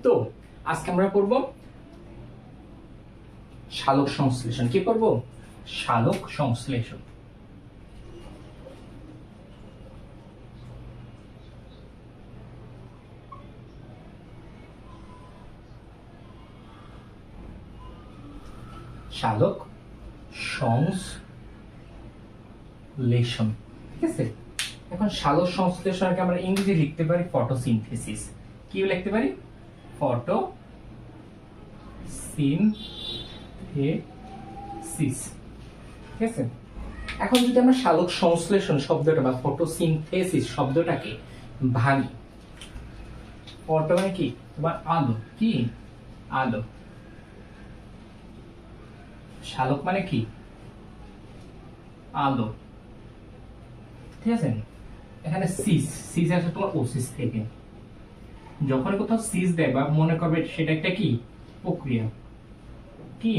তো আজকে আমরা পড়ব সালোক সংশ্লেষণ। কি পড়ব? সালোক সংশ্লেষণ। সালোক সংশ্লেষণ, ঠিক আছে। এখন সালোক সংশ্লেষণকে আমরা ইংরেজি লিখতে পারি ফটোসিনথেসিস। কি লিখতে পারি? ফটোসিনথেসিস, ঠিক আছে। এখন যদি আমরা সালোক সংশ্লেষণ শব্দটা বা ফটোসিনথেসিস শব্দটাকে ভাঙি, ফটো মানে কি? তোমার আলো, কি আলো। সালোক মানে কি? আলো, ঠিক আছে। এখানে সিস আছে তোমার ওসিস থেকে। যখন কোথাও সিস দেয় বা মনে করবে সেটা একটা কি প্রক্রিয়া, কি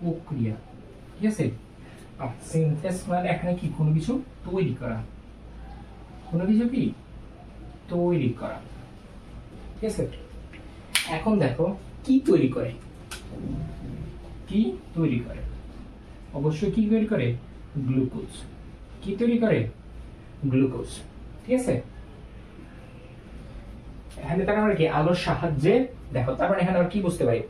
প্রক্রিয়া, ঠিক আছে। আর সিনথেস মানে এখানে কি কোনো কিছু তৈরি করা, কোনো কিছু কি তৈরি করা, ঠিক আছে। এখন দেখো কি তৈরি করে, কি তৈরি করে? অবশ্যই কি তৈরি করে? গ্লুকোজ। কি তৈরি করে? গ্লুকোজ, ঠিক আছে। এখানে তার মানে কি আলোর সাহায্যে, দেখো তার মানে এখানে আমরা কি বুঝতে পারি?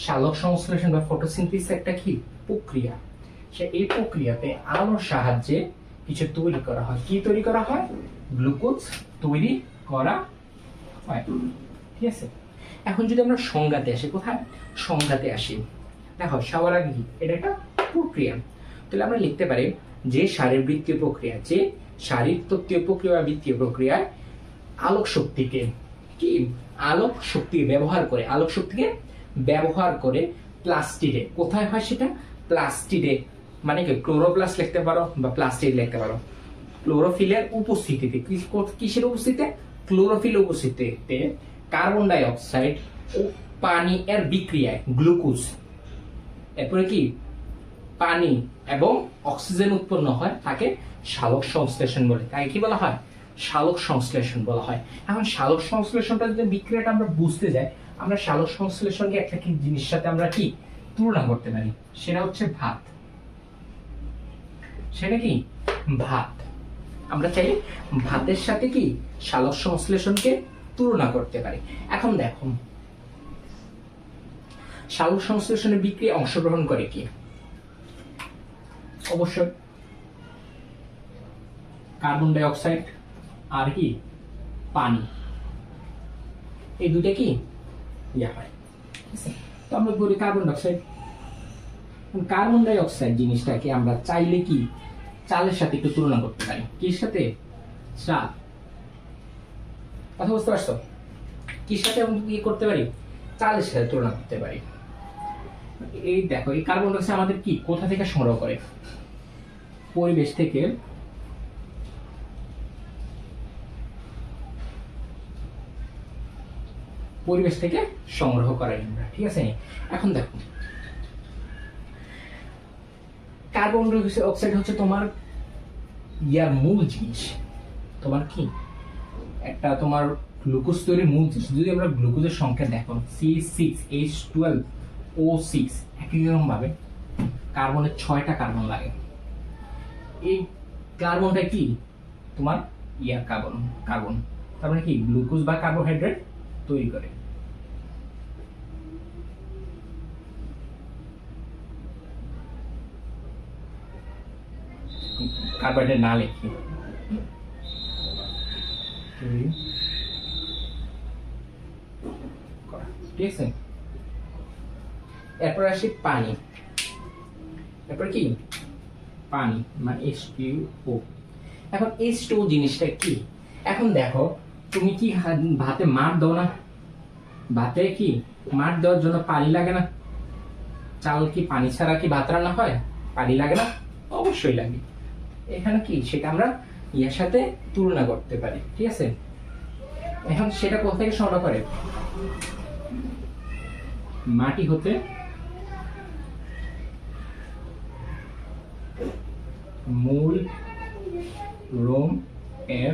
সালোক সংশ্লেষণ বা ফটোসিনথেসিস একটা কি প্রক্রিয়া। সে এই প্রক্রিয়াতে আলোর সাহায্যে কিছু তৈরি করা হয়। কি তৈরি করা হয়? গ্লুকোজ তৈরি করা হয়, ঠিক আছে। এখন যদি আমরা সংজ্ঞাতে আসি, কোথায় সংজ্ঞাতে আসি, দেখো সবার আগে কি এটা একটা প্রক্রিয়া। তাহলে আমরা লিখতে পারি যে শারীরবৃত্তীয় প্রক্রিয়া, যে শারীরতত্ত্বীয় প্রক্রিয়া বা বৃত্তীয় প্রক্রিয়ায় আলোক শক্তিকে কি আলোক শক্তি ব্যবহার করে, আলোক শক্তিকে ব্যবহার করে প্লাস্টিডে, কোথায় হয় সেটা? প্লাস্টিডে মানে কি ক্লোরোপ্লাস্ট লিখতে পারো বা প্লাস্টিড লিখতে পারো। ক্লোরোফিলের উপস্থিতিতে, কিসের উপস্থিতিতে? ক্লোরোফিল উপস্থিতিতে কার্বন ডাই অক্সাইড ও পানি এর বিক্রিয়ায় গ্লুকোজ, এরপরে কি পানি এবং অক্সিজেন উৎপন্ন হয়, তাকে সালোক সংশ্লেষণ বলে। তাকে কি বলা হয়? সালোক সংশ্লেষণ বলা হয়। এখন সালোক সংশ্লেষণটা যদি বিক্রিয়াটা আমরা বুঝতে যাই, আমরা সালোক সংশ্লেষণকে একটা কি জিনিসের সাথে আমরা কি তুলনা করতে পারি, সেটা হচ্ছে ভাত। সেটা কি ভাত। আমরা চাই ভাতের সাথে কি সালোক সংশ্লেষণকে তুলনা করতে পারি। এখন দেখো সালোক সংশ্লেষণের বিক্রিয়ায় অংশগ্রহণ করে কি? অবশ্যই কার্বন ডাই অক্সাইড আর কি পানি, এই দুটো কি ইয়া হয়, তো আমরা বলি carbon die oxide. Carbon die oxide জিনিসটাকে আমরা চাইলে কি চালের সাথে একটু তুলনা করতে পারি। কির সাথে? চাল। কথা বুঝতে পারছো? কির সাথে আমরা কি করতে পারি? চালের সাথে তুলনা করতে পারি। এই দেখো এই কার্বন ডাই অক্সাইড আমাদের কি কোথা থেকে সংগ্রহ করে? পরিবেশ থেকে। পরিবেশ থেকে সংগ্রহ করাই আমরা, ঠিক আছে। এখন দেখো কার্বন ডাই অক্সাইড হচ্ছে তোমার ইয়ার মূল জিনিস, তোমার কি একটা তোমার গ্লুকোজ তৈরির মূল জিনিস। যদি আমরা গ্লুকোজের সংখ্যা দেখো C6H12O6, একই রকম ভাবে কার্বনের 6টা কার্বন লাগে। এই কার্বনটা কি তোমার ইয়ার কার্বন, তার মানে কি গ্লুকোজ বা কার্বোহাইড্রেট তৈরি করে। কার্বোহাইড্রেট না লিখি, ঠিক আছে। এরপর আসি পানি। এরপর কি পানি মানে H2O। এখন H2O জিনিসটা কি? এখন দেখো তুমি কি ভাতে মার দাও না? ভাতে কি মার দেওয়ার জন্য পানি লাগে না? চাল কি পানি ছাড়া কি ভাত রান্না হয়? পানি লাগে না? অবশ্যই লাগে। এখানে কি সেটা আমরা ইয়ার সাথে তুলনা করতে পারি, ঠিক আছে। এখন সেটা কোথা থেকে সংগ্রহ করে? মাটি হতে, মূল রোম এর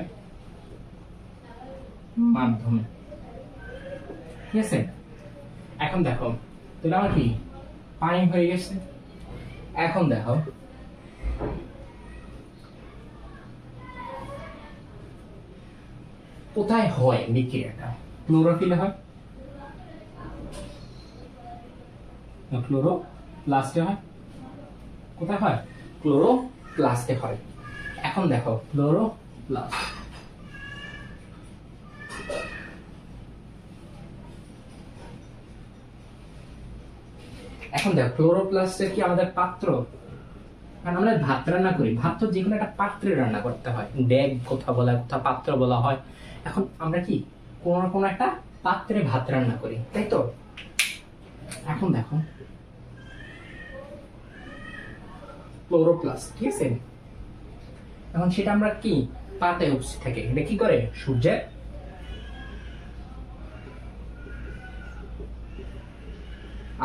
মাধ্যমে, ঠিক আছে। এখন দেখো তাহলে আমার কি পানি হয়ে গেছে। এখন দেখো কোথায় হয় বিক্রিয়াটা? ক্লোরোফিলে হয়, ক্লোরোপ্লাস্টে হয়। কোথায় হয়? ক্লোরোপ্লাস্টে হয়। এখন দেখো ক্লোরোপ্লাস্ট, এখন দেখো ক্লোরোপ্লাস্টের কি আমাদের পাত্র, কারণ আমরা ভাত রান্না করি, ভাত তো যে কোনো একটা পাত্রে রান্না করতে হয়, ডেগ কোথা বলা কোথা পাত্র বলা হয়। এখন আমরা কি কোন না কোনো একটা পাত্রে ভাত রান্না করি, তাই তো? এখন দেখো ক্লোরোপ্লাস্ট, ঠিক আছে। এখন সেটা আমরা কি পাতে উপস্থিত থাকে, এটা কি করে সূর্যের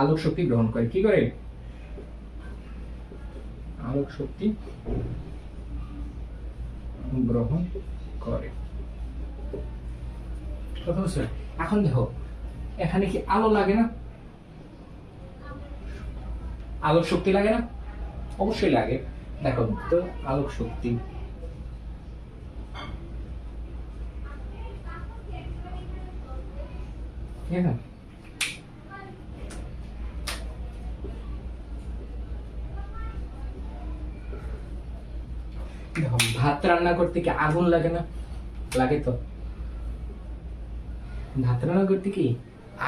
আলোক শক্তি গ্রহণ করে, কি করে আলোক শক্তি গ্রহণ করে। কথা বুঝছো? এখন দেখো এখানে কি আলো লাগে না, আলোক শক্তি লাগে না? অবশ্যই লাগে। দেখো তো আলোক শক্তি, ঠিক আছে। দেখো ভাত রান্না করতে কি আগুন লাগে না? লাগে তো। ভাত রান্না করতে কি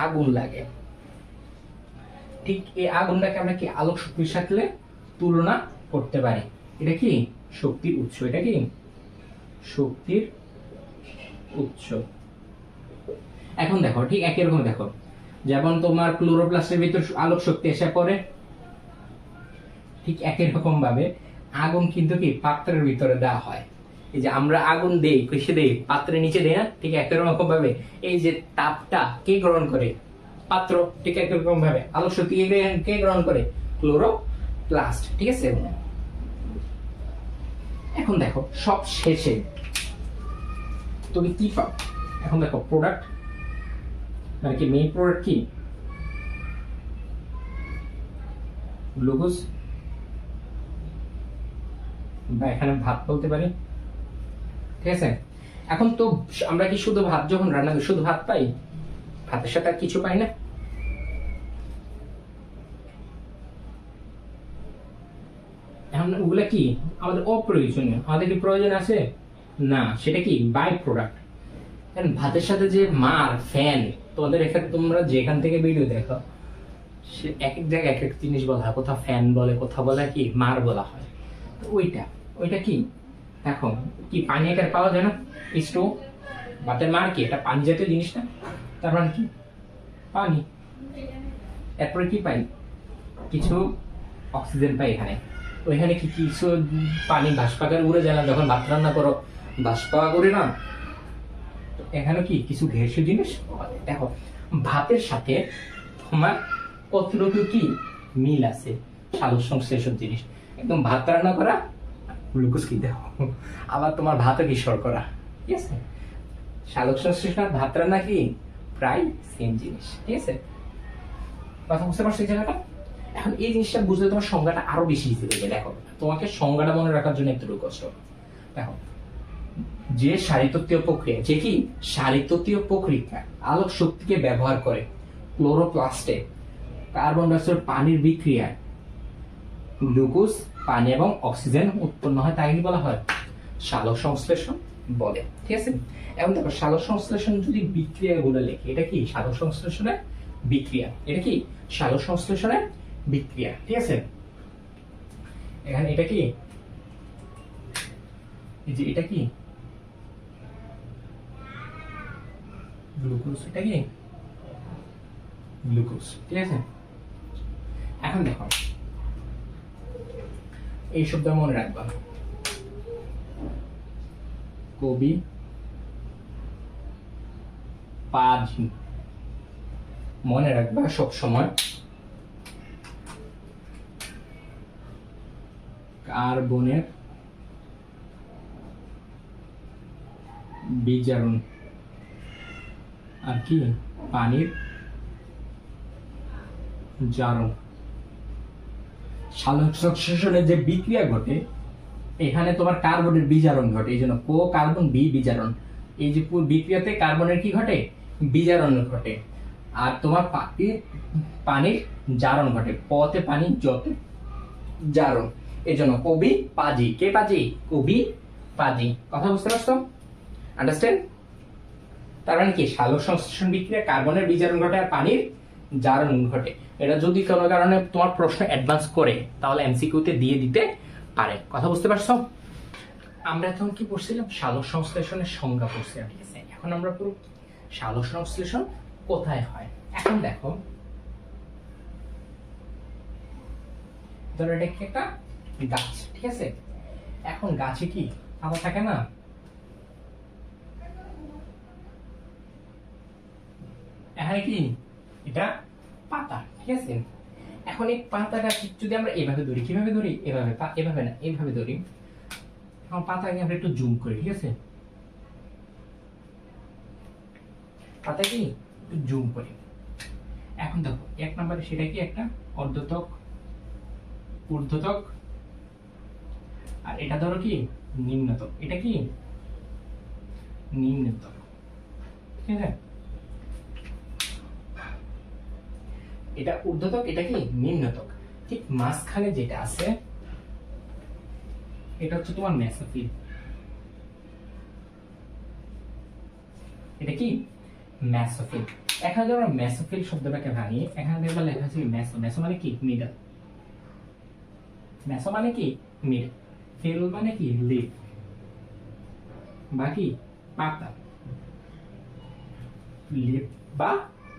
আগুন লাগে। ঠিক এই আগুনটাকে আমরা কি আলোক শক্তির সাথে তুলনা করতে পারি। এটা কি শক্তির উৎস, এটা কি শক্তির উৎস। এখন দেখো ঠিক একই রকম, দেখো যেমন তোমার ক্লোরোপ্লাস্টের ভিতর আলোক শক্তি এসে পড়ে, ঠিক একই রকম ভাবে আগুন কিন্তু কি পাত্রের ভিতরে দেওয়া হয়। এই যে আমরা আগুন দেই, কিসে দেই? পাত্রের নিচে দেই না? ঠিক একই রকম ভাবে এই যে তাপটা কে গ্রহণ করে? পাত্র। ঠিক একই রকম ভাবে আলোক শক্তি কে গ্রহণ করে? ক্লোরোপ্লাস্ট, ঠিক আছে। এখন দেখো সব শেষে তুমি কি পাও? এখন দেখো প্রোডাক্ট মানে কি মেইন প্রোডাক্ট কি গ্লুকোজ, বা এখানে ভাত বলতে পারি, ঠিক আছে। এখন তো আমরা কি শুধু ভাত যখন রান্না করি শুধু ভাত পাই? ভাতের সাথে আর কিছু পাই না। এখন ওগুলা কি আমাদের অপ্রয়োজনীয়? আমাদের কি প্রয়োজন আছে? না, সেটা কি বাই প্রোডাক্ট। ভাতের সাথে যে মার ফ্যান, তোমাদের এখানে তোমরা যেখান থেকে ভিডিও দেখো সে এক এক জায়গায় এক এক জিনিস বলা হয়, কোথাও ফ্যান বলে, কোথাও বলে কি মার বলা হয়। ওইটা ওইটা কি দেখো কি পানি এখানে পাওয়া যায় না? স্টোভ, ভাতের মার কি এটা পানি জাতীয় জিনিস না? তার মানে কি পানি। এরপরে কি পাই? কিছু অক্সিজেন পাই এখানে। ওইখানে কি কিছু পানি বাষ্পাকারে উড়ে যায় না যখন ভাত রান্না করো? বাষ্পা করে না। এখানে কি কিছু গ্যাসীয় জিনিস। দেখো ভাতের সাথে তোমার কতটুকু কি মিল আছে, সালোক সংশ্লেষণ জিনিস। একদম ভাত রান্না করা, গ্লুকোজ কি দেখো আবার তোমার ভাতও কি শর্করা, ঠিক আছে। সালোক সংশ্লেষণ ভাত রান্না কি প্রায় সেম জিনিস, ঠিক আছে। কথা বুঝতে পারছো এই জায়গাটা? এখন এই জিনিসটা বুঝলে তোমার সংজ্ঞাটা আরো বেশি ইজি হয়ে যায়। দেখো তোমাকে সংজ্ঞাটা মনে রাখার জন্য একটু কষ্ট। দেখো যে শারীরতত্ত্বীয় প্রক্রিয়া, যে কি শারীরতত্ত্বীয় প্রক্রিয়া আলোক শক্তিকে ব্যবহার করে ক্লোরোপ্লাস্টে কার্বন ডাইঅক্সাইড পানির বিক্রিয়ায় গ্লুকোজ, পানি এবং অক্সিজেন উৎপন্ন হয়, তাই কি বলা হয়? সালোক সংশ্লেষণ বলে, ঠিক আছে। এখন দেখো সালোক সংশ্লেষণ যদি বিক্রিয়াগুলো লেখে, এটা কি সালোক সংশ্লেষণের বিক্রিয়া, এটা কি সালোক সংশ্লেষণের বিক্রিয়া, ঠিক আছে। এখানে এটা কি এই যে এটা কি গ্লুকোজ, এটা কি গ্লুকোজ, ঠিক আছে। এখন দেখো এই শব্দ মনে রাখবা, কবি পাজি, মনে রাখবা সব সময়। কার্বনের বিজারণ আর কি পানির জারণ। সালোক সংশ্লেষণের যে বিক্রিয়া ঘটে এখানে তোমার কার্বনের বিজারণ ঘটে, এই জন্য কো কার্বন বি বিজারণ। এই যে বিক্রিয়াতে কার্বনের কি ঘটে? বিজারণ ঘটে। আর তোমার পানির জারণ ঘটে, পতে পানি যতে জারণ। এই জন্য কবি পাজি। কে পাজি? কবি পাজি। কথা বুঝতে পারছো? আন্ডারস্ট্যান্ড? তার মানে কি, সালোক সংশ্লেষণ বিক্রিয়া কার্বনের বিজারণ ঘটে আর পানির জারণ ঘটে। এটা যদি কোনো কারণে তোমার প্রশ্ন অ্যাডভান্স করে তাহলে এমসিকিউতে দিয়ে দিতে পারে। কথা বুঝতে পারছো? আমরা এখন কি পড়ছিলাম? সালোক সংশ্লেষণের সংজ্ঞা পড়ছিলাম, ঠিক আছে? এখন আমরা পুরো সালোক সংশ্লেষণ কোথায় হয় এখন দেখো। ধরো এটা কি একটা গাছ, ঠিক আছে? এখন গাছে কি পাতা থাকে না? এখানে কি এটা পাতা, ঠিক আছে? এখন এই পাতাটা যদি আমরা এভাবে ধরি, কিভাবে ধরি? এভাবে, এভাবে না, এইভাবে ধরি। এখন পাতাকে আমরা একটু জুম করি, ঠিক আছে? পাতা কি একটু জুম করি। এখন দেখো এক নম্বরে সেটা কি একটা অর্ধতক, ঊর্ধ্বতক, আর এটা ধরো কি নিম্নতক। এটা কি নিম্নতক, ঠিক আছে? এটা ঊর্ধ্বতক, এটা কি নিম্নতক। ঠিক মাঝখানে যেটা আছে এটা হচ্ছে তোমার মেসোফিল। এটা কি মেসোফিল। এখানে যদি আমরা মেসোফিল শব্দটাকে ভাঙি, এখানে দেখবা লেখা আছে মেসো। মেসো মানে কি? মিডল। মেসো মানে কি? মিডল। ফিল মানে কি? লিফ বা কি পাতা। লিফ বা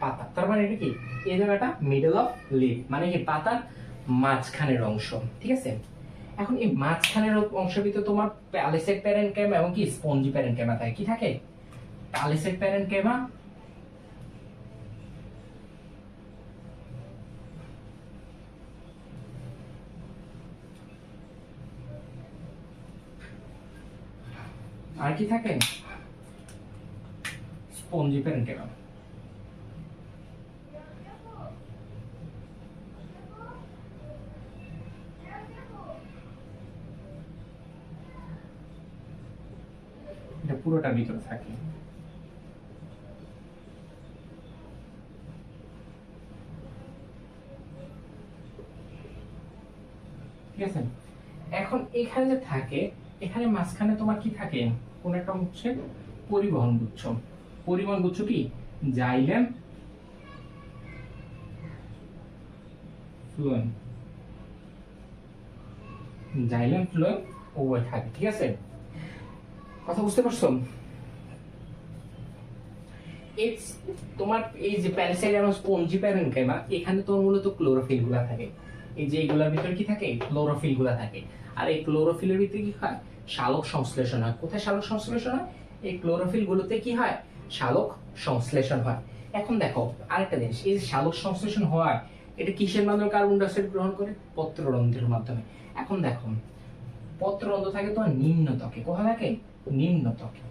পাতা, তার মানে এটা কি এই জায়গাটা মিডল অফ লিফ, মানে কি পাতার মাঝখানের অংশ, ঠিক আছে? এখন এই মাঝখানের অংশের ভিতরে তোমার প্যালিসেড প্যারেনকেমা এবং কি স্পঞ্জি প্যারেনকেমা থাকে। কি থাকে? প্যালিসেড প্যারেনকেমা আর কি থাকে? Spongy parenchyma. এটা পুরোটা ভিতরে থাকে। ঠিক আছে? এখন এখানে যে থাকে, এখানে মাঝখানে তোমার কি থাকে? কোন একটা হচ্ছে পরিবহন গুচ্ছ। পরিবহন গুচ্ছ কি? Xylem, phloem. জাইলেম, ফ্লোয়েম উভয় থাকে, ঠিক আছে? কথা বুঝতে পারছো? তোমার এই যে প্যালিসাইড এবং স্পঞ্জি প্যারেনকেমা, এখানে তো মূলত ক্লোরোফিল গুলা থাকে। এই যে এগুলোর ভিতরে কি থাকে? ক্লোরোফিল গুলা থাকে। আর এই ক্লোরোফিলের ভিতরে কি হয়? সালোক সংশ্লেষণ হয়। কোথায় সালোক সংশ্লেষণ হয়? এই ক্লোরোফিল গুলোতে কি হয়? সালোক সংশ্লেষণ হয়। এখন দেখো আরেকটা জিনিস, এই যে সালোক সংশ্লেষণ হয় এটা কিসের মাধ্যমে কার্বন ডাই অক্সাইড গ্রহণ করে? পত্ররন্ধ্রের মাধ্যমে। এখন দেখো পত্ররন্ধ্র থাকে তোমার নিম্ন ত্বকে। কোথায় থাকে? নিম্ন ত্বকে।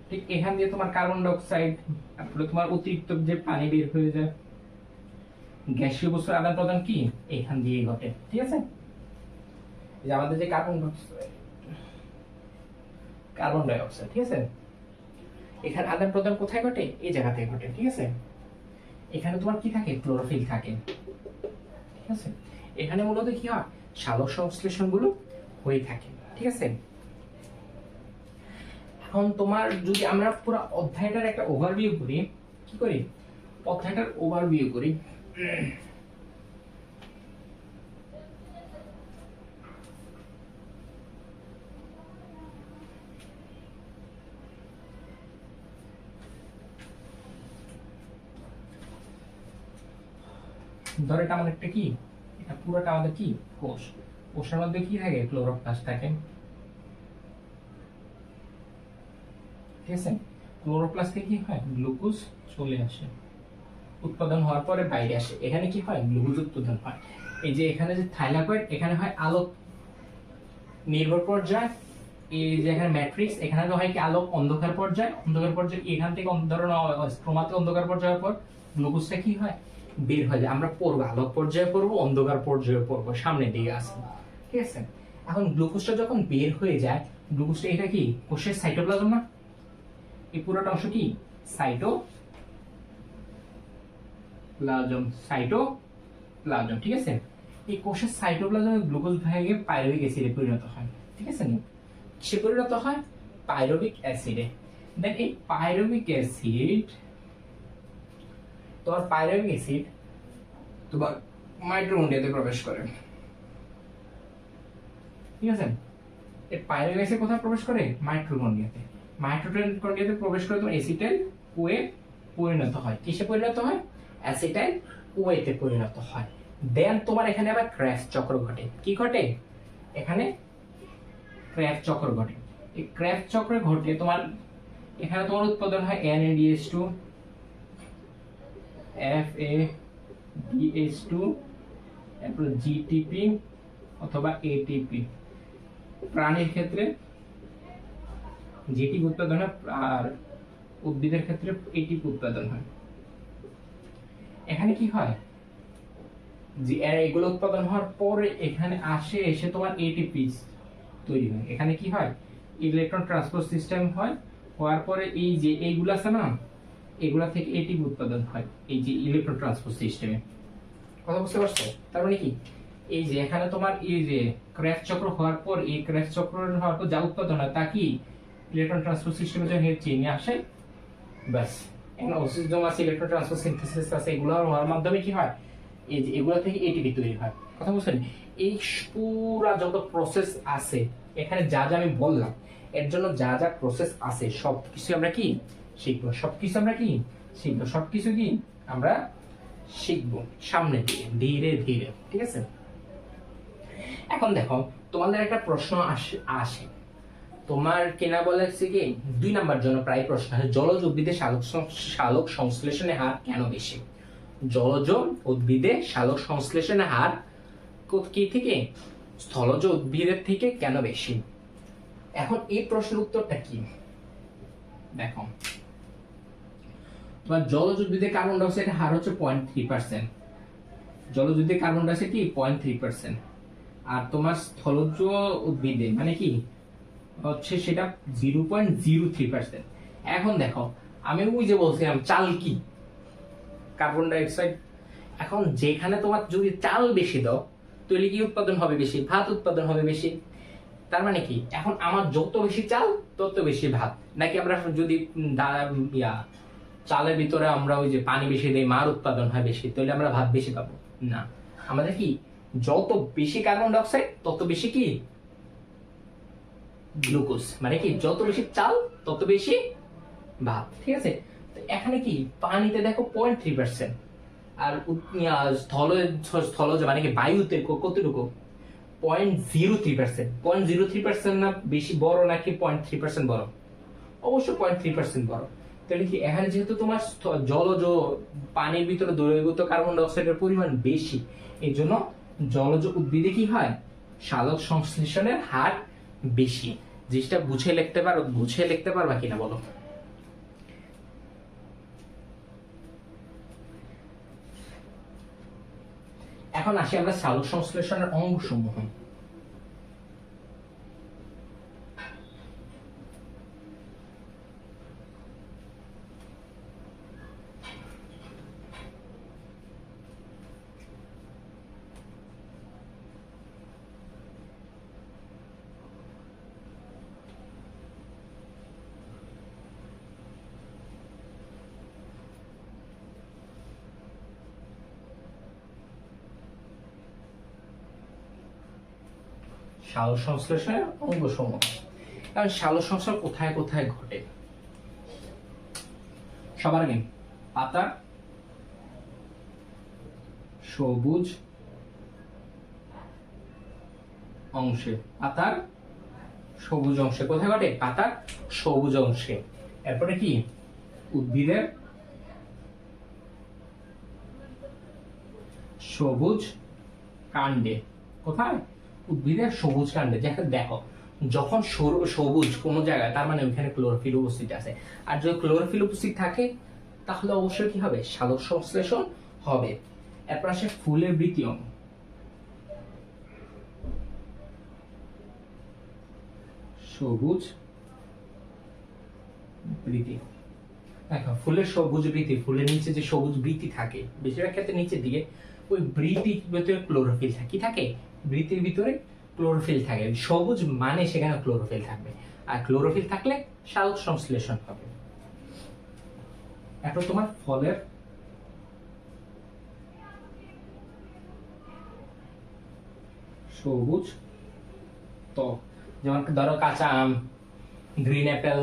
ঠিক এখান দিয়ে তোমার কার্বন ডাই অক্সাইড, তারপরে তোমার অতিরিক্ত যে পানি বের হয়ে যায়, গ্যাসীয় বস্তুর আদান প্রদান কি এখান দিয়ে ঘটে, ঠিক আছে? যে আমাদের যে কার্বন ডাই অক্সাইড, ঠিক আছে, এখানে আদান প্রদান কোথায় ঘটে? এই জায়গা থেকে ঘটে, ঠিক আছে? এখানে তোমার কি থাকে? ক্লোরোফিল থাকে, ঠিক আছে? এখানে মূলত কি হয়? সালোক সংশ্লেষণ গুলো হয়ে থাকে, ঠিক আছে? এখন তোমার যদি আমরা পুরো অধ্যায়টার একটা ওভারভিউ করি, কি করি? অধ্যায়টার ওভারভিউ করি। ধর এটা আমাদের একটা কি, এটা পুরোটা আমাদের কি কোষ। কোষের মধ্যে কি থাকে? ক্লোরোপ্লাস্ট থাকে, ঠিক আছে? ক্লোরোপ্লাস্ট থেকে কি হয়? গ্লুকোজ চলে আসে, উৎপাদন হওয়ার পরে বাইরে আসে। এখানে কি হয়? গ্লুকোজ উৎপাদন হয়। এই যে এখানে যে থাইলাকয়েড, এখানে হয় আলোক নির্ভর পর্যায় এই যে এখানে ম্যাট্রিক্স, এখানে তো হয় কি আলোক অন্ধকার পর্যায়ে, এখান থেকে ধরুন স্ট্রোমাতে অন্ধকার পর্যায়ের পর গ্লুকোজটা কি হয়, বের হয়ে যায়। আমরা পড়বো আলোক পর্যায়ে পড়বো, অন্ধকার পর্যায়ে পড়বো, সামনের দিকে আসবো, ঠিক আছে। এখন গ্লুকোজটা যখন বের হয়ে যায়, গ্লুকোজটা এটা কি কোষের সাইটোপ্লাজম না, এই পুরোটা অংশ কি সাইটোপ্লাজম, ঠিক আছে। এই কোষের সাইটোপ্লাজমে গ্লুকোজ ভেঙে পাইরুভিক অ্যাসিডে পরিণত হয়, ঠিক আছে। সে পরিণত হয় পাইরুভিক অ্যাসিডে। দেন এই পাইরুভিক অ্যাসিড তোমার মাইটোকন্ড্রিয়াতে প্রবেশ করে, ঠিক আছে। এই পাইরুভিক অ্যাসিড কোথায় প্রবেশ করে, মাইটোকন্ড্রিয়াতে প্রবেশ করে তোমার অ্যাসিটাইল কোয়ে পরিণত হয়। কিসে পরিণত হয়, অ্যাসিটাইল কোয়েতে পরিণত হয়। দেন তোমার এখানে আবার ক্র্যাফট চক্র ঘটে। কি ঘটে এখানে, ক্র্যাফট চক্র ঘটে। এই ক্র্যাফট চক্র ঘটে তোমার এখানে তোমার উৎপাদন হয় NADH2 FADH2 এরপর GTP অথবা ATP। প্রাণীর ক্ষেত্রে GTP উৎপাদন হয় আর উদ্ভিদের ক্ষেত্রে ATP উৎপাদন হয়। এখানে কি হয় যে এগুলো উৎপাদন হওয়ার পরে এখানে এসে তোমার ATP তৈরি হয়। এখানে কি হয়, ইলেকট্রন ট্রান্সপোর্ট সিস্টেম হয়, হওয়ার পরে এই যে এইগুলা আছে না, এগুলা থেকে এটিপি উৎপাদন হয় এই যে ইলেকট্রন ট্রান্সপোর্ট সিস্টেমে। কথা বুঝতে পারছো? তার মানে কি, এই যে এখানে তোমার এই যে ক্র্যাফট চক্র হওয়ার পর, এই ক্র্যাফট চক্র হওয়ার পর যা উৎপাদন হয় তা কি ইলেকট্রন ট্রান্সপোর্ট সিস্টেমে যখন চেনে আসে, ব্যাস অক্সিজেন আছে, ইলেকট্রন ট্রান্সপোর্ট সিনথেসিস আছে, এগুলো হওয়ার মাধ্যমে কি হয়, এই যে এগুলা থেকে এটিপি তৈরি হয়। কথা বুঝছেন? এই পুরা যত প্রসেস আছে এখানে যা যা আমি বললাম, এর জন্য যা যা প্রসেস আছে সবকিছু আমরা কি শিখবো, সবকিছু কি আমরা শিখবো সামনে দিয়ে ধীরে ধীরে, ঠিক আছে। এখন দেখো তোমাদের একটা প্রশ্ন আসে তোমার কেনা বলেছে কি 2 নাম্বার জন্য প্রায় প্রশ্ন আছে, জলজ উদ্ভিদে সালোক সংশ্লেষণের হার কেন বেশি? জলজ উদ্ভিদে সালোক সংশ্লেষণের হার কি থেকে, স্থলজ উদ্ভিদের থেকে কেন বেশি? এখন এই প্রশ্নের উত্তরটা কি দেখো, তোমার জলজ উদ্ভিদে কার্বন ডাই অক্সাইডের হার হচ্ছে 0.3%, জলজ উদ্ভিদে কার্বন ডাই অক্সাইড কি 0.3%, আর তোমার স্থলজ উদ্ভিদে মানে কি হচ্ছে সেটা 0.03%। এখন দেখো আমি ওই যে বলছিলাম চাল কি কার্বন ডাই অক্সাইড, এখন যেখানে তোমার যদি চাল বেশি দাও তাহলে কি উৎপাদন হবে বেশি, ভাত উৎপাদন হবে বেশি। তার মানে কি এখন আমার যত বেশি চাল তত বেশি ভাত, নাকি আমরা যদি চালের ভিতরে আমরা ওই যে পানি বেশি দেই মার উৎপাদন হয় বেশি, তাহলে আমরা ভাত বেশি পাবো না। আমাদের কি যত বেশি কার্বন ডাই অক্সাইড তত বেশি কি গ্লুকোজ, মানে কি যত বেশি চাল তত বেশি ভাত, ঠিক আছে। এখানে কি পানিতে দেখো 0.3%, আর স্থলজ মানে কি বায়ুতে কতটুকু 0.03%। 0.03% না বেশি বড় নাকি 0.3% বড়? অবশ্য 0.3% বড়। তাহলে কি এখানে যেহেতু তোমার জলজ পানির ভিতরে দ্রবীভূত কার্বন ডাই অক্সাইডের পরিমাণ বেশি, এই জন্য জলজ উদ্ভিদে কি হয় সালোক সংশ্লেষণের হার বেশি। জিনিসটা বুঝে লিখতে পারবা কিনা বলো? এখন আসি আমরা সালোক সংশ্লেষণের অঙ্গসমূহ। সালোক সংশ্লেষণের অঙ্গসমূহ। কারণ সালোক সংশ্লেষণ কোথায় কোথায় ঘটে? সবার আগে পাতা সবুজ অংশে, পাতার সবুজ অংশে কোথায় ঘটে? পাতার সবুজ অংশে। এরপরে কি উদ্ভিদের সবুজ কাণ্ডে। কোথায়? উদ্ভিদের সবুজ কাণ্ডে। দেখো যখন সবুজ কোন জায়গায়, তার মানে ওইখানে ক্লোরোফিল উপস্থিত আছে। আর যদি ক্লোরোফিল উপস্থিত থাকে তাহলে অবশ্যই কি হবে, সালোক সংশ্লেষণ হবে। এরপর আসে ফুলের বৃতি অঙ্গ। সবুজ বৃতি, দেখো ফুলের সবুজ বৃতি, ফুলের নিচে যে সবুজ বৃতি থাকে বেশিরভাগ ক্ষেত্রে নিচের দিকে, ওই বৃতির ভিতরে ক্লোরোফিল থাকে। কি থাকে? বৃতির ভিতরে ক্লোরোফিল থাকে। সবুজ মানে সেখানে ক্লোরোফিল থাকবে, আর ক্লোরোফিল থাকলে সালোক সংশ্লেষণ হবে। এখন তোমার ফলের সবুজ ত্বক, যেমন ধরো কাঁচা আম, গ্রিন অ্যাপেল,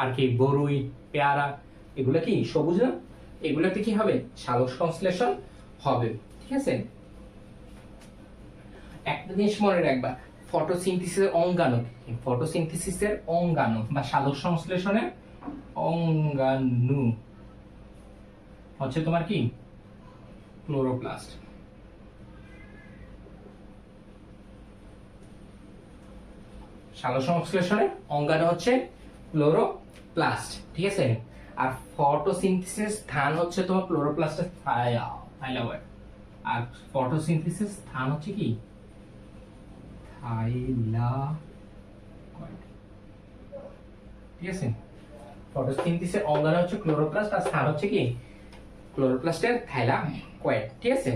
আর কি বরুই, পেয়ারা, এগুলো কি সবুজ না? এগুলোতে কি হবে, সালোক সংশ্লেষণ হবে। ঠিক আছে, একটা জিনিস মনে রাখবা, ফটোসিনথেসিসের অঙ্গাণু, ফটোসিনথেসিসের অঙ্গাণু বা সালোক সংশ্লেষণের অঙ্গাণু হচ্ছে তোমার কি, ক্লোরোপ্লাস্ট। সালোক সংশ্লেষণের অঙ্গাণু হচ্ছে ক্লোরোপ্লাস্ট। ঠিক আছে, আর ফটোসিনথেসিস স্থান হচ্ছে তোমার ক্লোরোপ্লাস্টের থাইলাকয়েড, আর ফটোসিনথেসিস স্থান হচ্ছে কি, থাইলাকয়েড। ঠিক আছে, ফটোসিনথেসিসের অঙ্গাণু হচ্ছে ক্লোরোপ্লাস্ট, আর স্থান হচ্ছে কি, ক্লোরোপ্লাস্টের থাইলাকয়েড। ঠিক আছে।